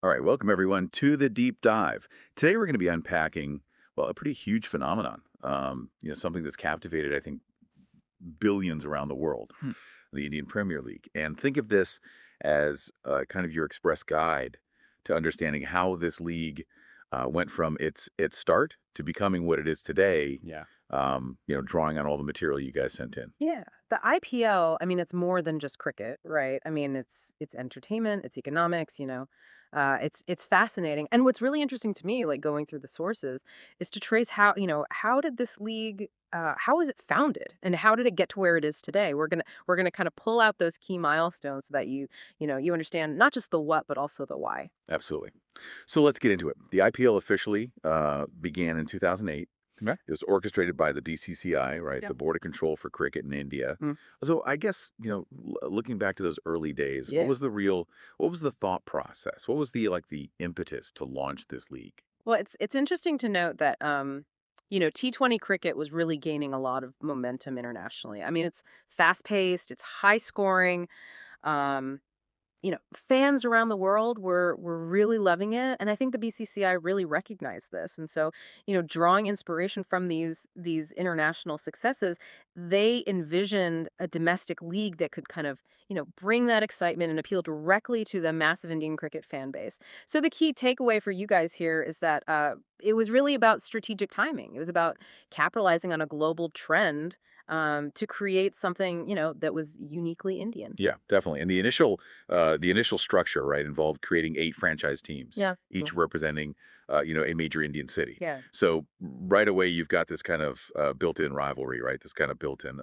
All right, welcome everyone to the deep dive. Today we're going to be unpacking, well, a pretty huge phenomenon. Something that's captivated, I think, billions around the world, the Indian Premier League. And think of this as kind of your express guide to understanding how this league went from its start to becoming what it is today. Yeah. Drawing on all the material you guys sent in. Yeah. The IPL, I mean, it's more than just cricket, right? I mean, it's entertainment, it's economics, it's fascinating. And what's really interesting to me, like going through the sources, is to trace how did this league how was it founded and how did it get to where it is today? We're gonna kind of pull out those key milestones so that you understand not just the what, but also the why. Absolutely. So let's get into it. The IPL officially began in 2008. Okay. It was orchestrated by the BCCI, right, Yeah. the Board of Control for Cricket in India. Mm. So I guess, looking back to those early days, Yeah. what was the thought process? What was the impetus to launch this league? Well, it's interesting to note that T20 cricket was really gaining a lot of momentum internationally. I mean, it's fast paced, it's high scoring. Um, Fans around the world were really loving it, and I think the BCCI really recognized this. And so, drawing inspiration from these international successes, they envisioned a domestic league that could kind of, bring that excitement and appeal directly to the massive Indian cricket fan base. So the key takeaway for you guys here is that it was really about strategic timing. It was about capitalizing on a global trend to create something, that was uniquely Indian. Yeah, definitely. And the initial structure, right, involved creating 8 franchise teams, Yeah. each representing, a major Indian city. Yeah. So right away, you've got this kind of built-in rivalry, right? This kind of built-in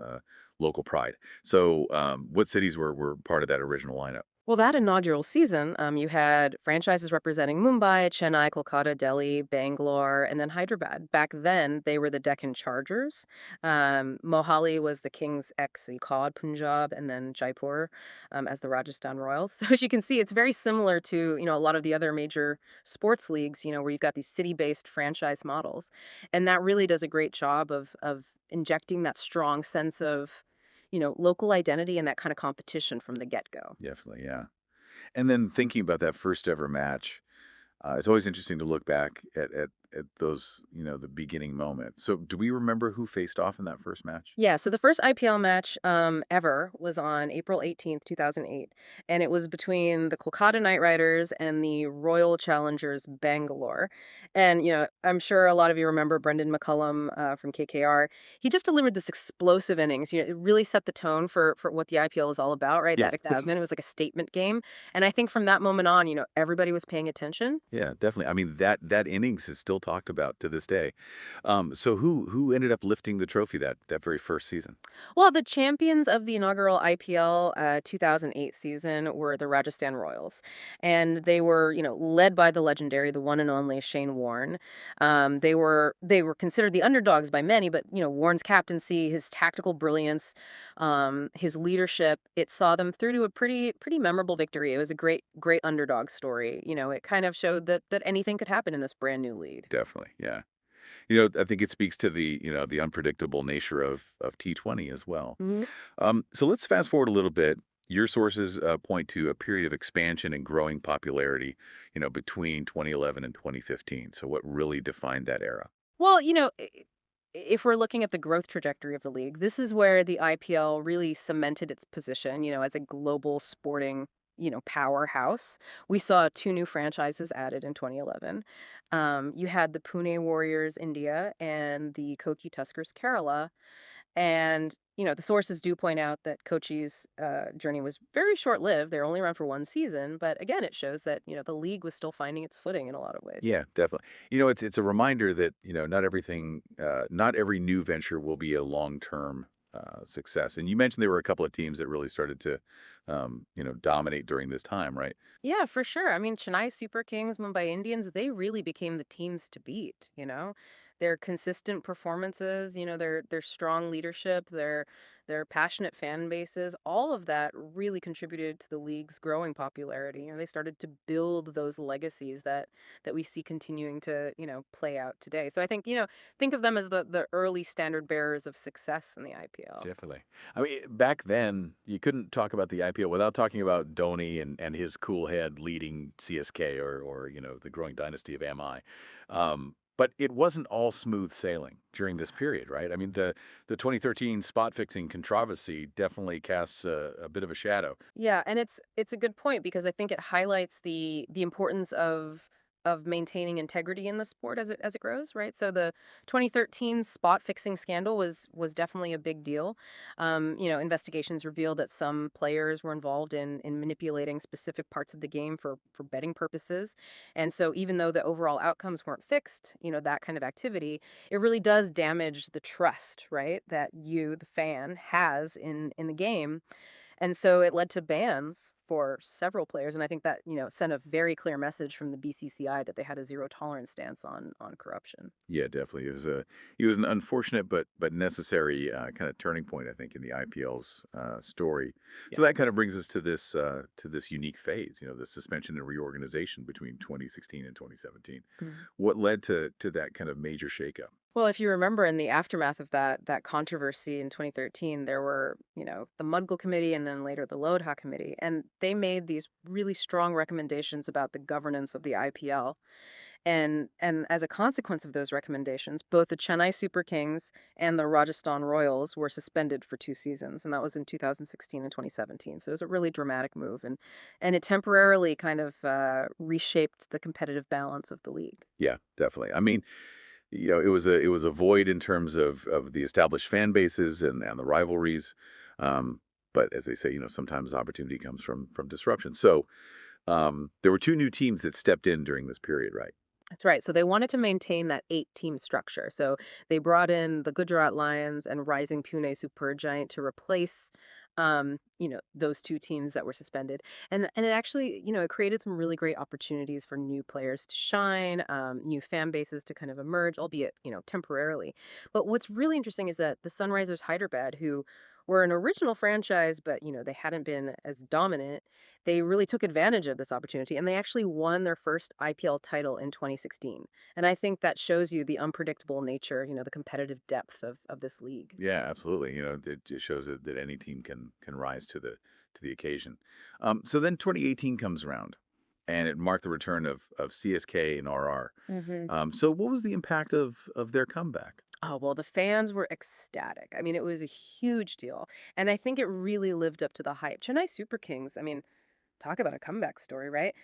local pride. So, what cities were part of that original lineup? Well, that inaugural season, you had franchises representing Mumbai, Chennai, Kolkata, Delhi, Bangalore, and then Hyderabad. Back then, they were the Deccan Chargers. Mohali was the Kings XC Cod Punjab, and then Jaipur as the Rajasthan Royals. So as you can see, it's very similar to a lot of the other major sports leagues. Where you've got these city-based franchise models, and that really does a great job of injecting that strong sense of local identity and that kind of competition from the get-go. Definitely, yeah. And then thinking about that first ever match, it's always interesting to look back at those, the beginning moments. So, do we remember who faced off in that first match? Yeah, so the first IPL match ever was on April 18th, 2008, and it was between the Kolkata Knight Riders and the Royal Challengers Bangalore. And, I'm sure a lot of you remember Brendan McCullum from KKR. He just delivered this explosive innings. It really set the tone for what the IPL is all about, right? Yeah, That excitement. It was like a statement game. And I think from that moment on, everybody was paying attention. yeah, definitely. I mean, that innings is still talked about to this day. So who ended up lifting the trophy that very first season? Well, the champions of the inaugural IPL 2008 season were the Rajasthan Royals, and they were, led by the legendary, the one and only Shane Warne. They were considered the underdogs by many, but Warren's captaincy, his tactical brilliance, his leadership, it saw them through to a pretty memorable victory. It was a great underdog story. It kind of showed that anything could happen in this brand new league. Definitely, yeah. I think it speaks to the unpredictable nature of T20 as well. So let's fast forward a little bit. Your sources point to a period of expansion and growing popularity, between 2011 and 2015. So what really defined that era? Well, if we're looking at the growth trajectory of the league, this is where the IPL really cemented its position, as a global sporting, powerhouse. We saw two new franchises added in 2011. You had the Pune Warriors India and the Kochi Tuskers Kerala. And, the sources do point out that Kochi's journey was very short lived. They're only around for one season. But again, it shows that, the league was still finding its footing in a lot of ways. Yeah, definitely. It's a reminder that not every new venture will be a long term success. And you mentioned there were a couple of teams that really started to, dominate during this time, right? Yeah, for sure. I mean, Chennai Super Kings, Mumbai Indians, they really became the teams to beat. their consistent performances, their strong leadership, their passionate fan bases, all of that really contributed to the league's growing popularity. They started to build those legacies that we see continuing to, play out today. So I think, think of them as the early standard bearers of success in the IPL. Definitely. I mean, back then, you couldn't talk about the IPL without talking about Dhoni and his cool head leading CSK or the growing dynasty of MI. But it wasn't all smooth sailing during this period, right? I mean, the 2013 spot fixing controversy definitely casts a bit of a shadow. Yeah, and it's a good point because I think it highlights the importance of maintaining integrity in the sport as it grows, right? So the 2013 spot fixing scandal was definitely a big deal. Investigations revealed that some players were involved in manipulating specific parts of the game for betting purposes. And so even though the overall outcomes weren't fixed, that kind of activity, it really does damage the trust, right, that you, the fan, has in the game. And so it led to bans for several players, and I think that, sent a very clear message from the BCCI that they had a zero tolerance stance on corruption. Yeah, definitely. It was an unfortunate but necessary kind of turning point, I think, in the IPL's story. Yeah. So that kind of brings us to this unique phase, the suspension and reorganization between 2016 and 2017. Mhm. What led to that kind of major shakeup? Well, if you remember in the aftermath of that controversy in 2013, there were, the Mudgel Committee and then later the Lodha Committee, and they made these really strong recommendations about the governance of the IPL. And as a consequence of those recommendations, both the Chennai Super Kings and the Rajasthan Royals were suspended for 2 seasons, and that was in 2016 and 2017. So it was a really dramatic move, and it temporarily kind of reshaped the competitive balance of the league. Yeah, definitely. I mean, it was a void in terms of the established fan bases and the rivalries. Um, but as they say, sometimes opportunity comes from disruption. So there were two new teams that stepped in during this period, right? That's right. So they wanted to maintain that 8 team structure. So they brought in the Gujarat Lions and Rising Pune Supergiant to replace, those 2 teams that were suspended. And it actually, it created some really great opportunities for new players to shine, new fan bases to kind of emerge, albeit, temporarily. But what's really interesting is that the Sunrisers Hyderabad, who were an original franchise, but, they hadn't been as dominant, they really took advantage of this opportunity, and they actually won their first IPL title in 2016. And I think that shows you the unpredictable nature, the competitive depth of this league. Yeah, absolutely. It just shows that any team can rise to the occasion. So then 2018 comes around, and it marked the return of CSK and RR. Hmm. So what was the impact of their comeback? Oh, well, the fans were ecstatic. I mean, it was a huge deal. And I think it really lived up to the hype. Chennai Super Kings, I mean, talk about a comeback story, right?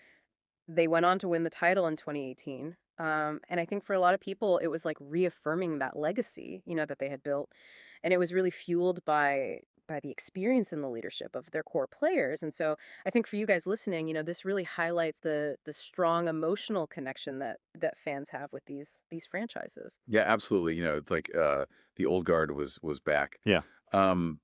They went on to win the title in 2018. And I think for a lot of people, it was like reaffirming that legacy, that they had built. And it was really fueled by the experience and the leadership of their core players. And so I think for you guys listening, this really highlights the strong emotional connection that fans have with these franchises. Yeah, absolutely. It's like the old guard was back. Yeah. Um,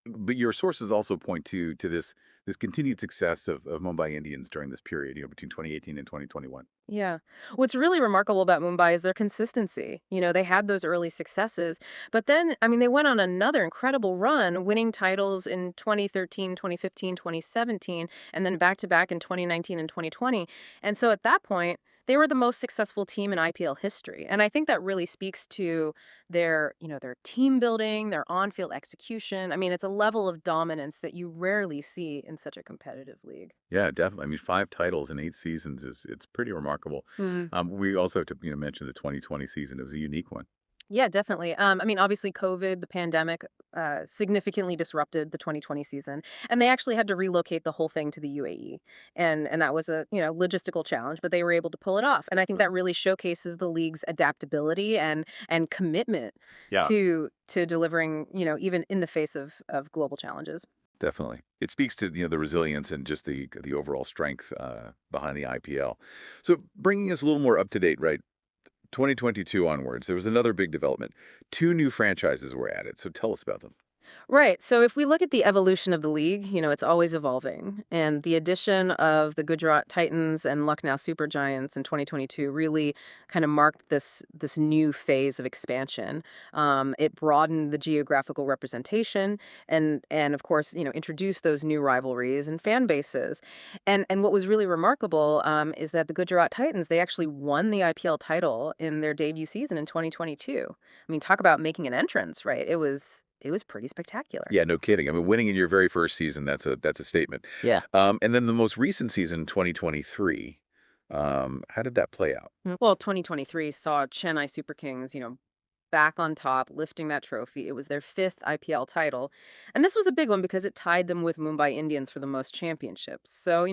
but your sources also point to this continued success of Mumbai Indians during this period, between 2018 and 2021. Yeah. What's really remarkable about Mumbai is their consistency. They had those early successes, but then, I mean, they went on another incredible run, winning titles in 2013, 2015, 2017, and then back to back in 2019 and 2020. And so at that point, they were the most successful team in IPL history. And I think that really speaks to their team building, their on-field execution. I mean, it's a level of dominance that you rarely see in such a competitive league. Yeah, definitely. I mean, 5 titles in 8 seasons it's pretty remarkable. We also have to mention the 2020 season. It was a unique one. Yeah, definitely. I mean, obviously, COVID, the pandemic, significantly disrupted the 2020 season, and they actually had to relocate the whole thing to the UAE, and that was a logistical challenge, but they were able to pull it off, and I think Right. that really showcases the league's adaptability and commitment Yeah. to delivering, even in the face of global challenges. Definitely. It speaks to the resilience and just the overall strength behind the IPL. So bringing us a little more up to date, right? 2022 onwards, there was another big development. Two new franchises were added. So tell us about them. Right. So if we look at the evolution of the league, it's always evolving. And the addition of the Gujarat Titans and Lucknow Super Giants in 2022 really kind of marked this new phase of expansion. It broadened the geographical representation and of course, introduced those new rivalries and fan bases. And what was really remarkable is that the Gujarat Titans, they actually won the IPL title in their debut season in 2022. I mean, talk about making an entrance, right? It was pretty spectacular. Yeah, no kidding. I mean, winning in your very first season, that's a statement. Yeah. And then the most recent season, 2023, how did that play out? Well, 2023 saw Chennai Super Kings, back on top, lifting that trophy. It was their fifth IPL title. And this was a big one because it tied them with Mumbai Indians for the most championships. So,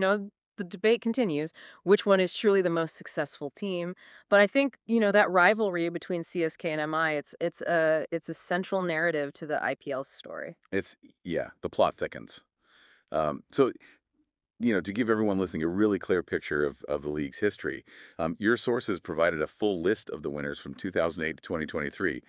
the debate continues which one is truly the most successful team. But I think, that rivalry between CSK and MI, it's a central narrative to the IPL story. It's yeah, the plot thickens. So to give everyone listening a really clear picture of the league's history, your sources provided a full list of the winners from 2008 to 2023.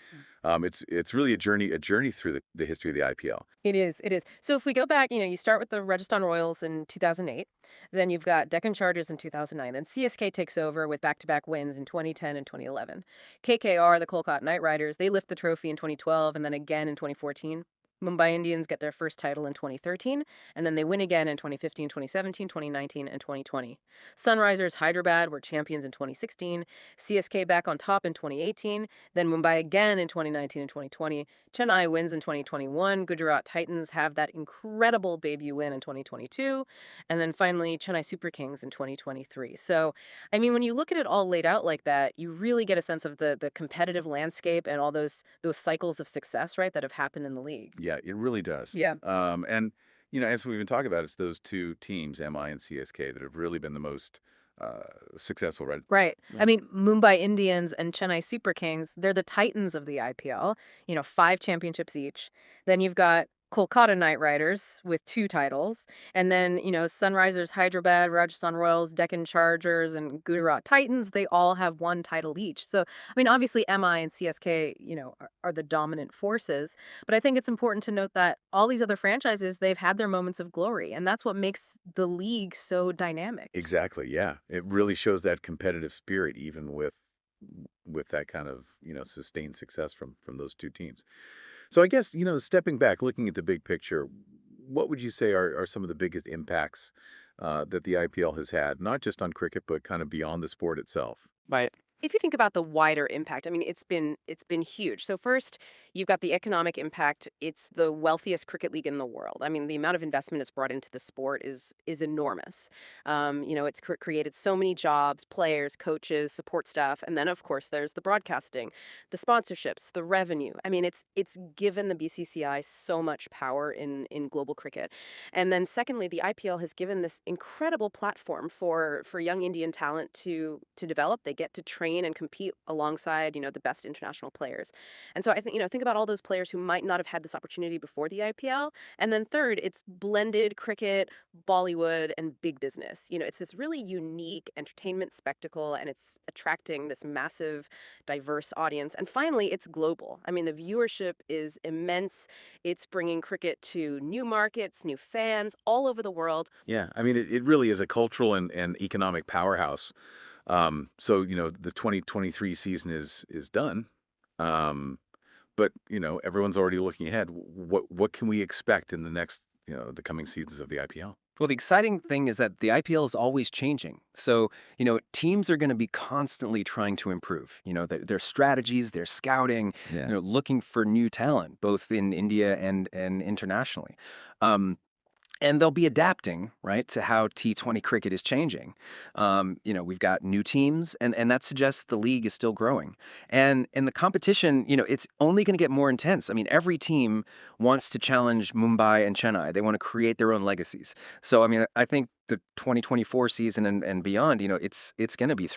It's really a journey through the history of the IPL. It is. It is. So if we go back, you start with the Rajasthan Royals in 2008, then you've got Deccan Chargers in 2009, then CSK takes over with back-to-back wins in 2010 and 2011. KKR, the Kolkata Knight Riders, they lift the trophy in 2012 and then again in 2014. Mumbai Indians get their first title in 2013, and then they win again in 2015, 2017, 2019, and 2020. Sunrisers Hyderabad were champions in 2016, CSK back on top in 2018, then Mumbai again in 2019 and 2020. Chennai wins in 2021. Gujarat Titans have that incredible debut win in 2022. And then finally, Chennai Super Kings in 2023. So, I mean, when you look at it all laid out like that, you really get a sense of the competitive landscape and all those cycles of success, right, that have happened in the league. Yeah, it really does. Yeah. And as we've been talking about, it's those two teams, MI and CSK, that have really been the most successful, right? Right. I Right. mean, Mumbai Indians and Chennai Super Kings, they're the titans of the IPL, 5 championships each. Then you've got Kolkata Knight Riders with 2 titles. And then, Sunrisers Hyderabad, Rajasthan Royals, Deccan Chargers, and Gujarat Titans, they all have 1 title each. So, I mean, obviously, MI and CSK, are the dominant forces. But I think it's important to note that all these other franchises, they've had their moments of glory. And that's what makes the league so dynamic. Exactly. Yeah, it really shows that competitive spirit, even with that kind of sustained success from those two teams. So I guess stepping back, looking at the big picture, what would you say are some of the biggest impacts that the IPL has had, not just on cricket, but kind of beyond the sport itself? Right. If you think about the wider impact, I mean, it's been huge. So first, you've got the economic impact. It's the wealthiest cricket league in the world. I mean, the amount of investment it's brought into the sport is enormous. It's created so many jobs, players, coaches, support staff, and then of course there's the broadcasting, the sponsorships, the revenue. I mean, it's given the BCCI so much power in global cricket. And then secondly, the IPL has given this incredible platform for young Indian talent to develop. They get to train and compete alongside, the best international players. And so I think, think about all those players who might not have had this opportunity before the IPL. And then third, it's blended cricket, Bollywood, and big business. It's this really unique entertainment spectacle and it's attracting this massive, diverse audience. And finally, it's global. I mean, the viewership is immense. It's bringing cricket to new markets, new fans all over the world. Yeah, I mean, it really is a cultural and economic powerhouse. So the 2023 season is done, um, but everyone's already looking ahead. What can we expect in the next the coming seasons of the IPL? Well, the exciting thing is that the IPL is always changing. So, teams are going to be constantly trying to improve, their strategies, their scouting, Yeah. looking for new talent, both in India and internationally. Um, and they'll be adapting, right, to how T20 cricket is changing. We've got new teams, and that suggests the league is still growing. And the competition, it's only going to get more intense. I mean, every team wants to challenge Mumbai and Chennai. They want to create their own legacies. So, I mean, I think the 2024 season and beyond, it's going to be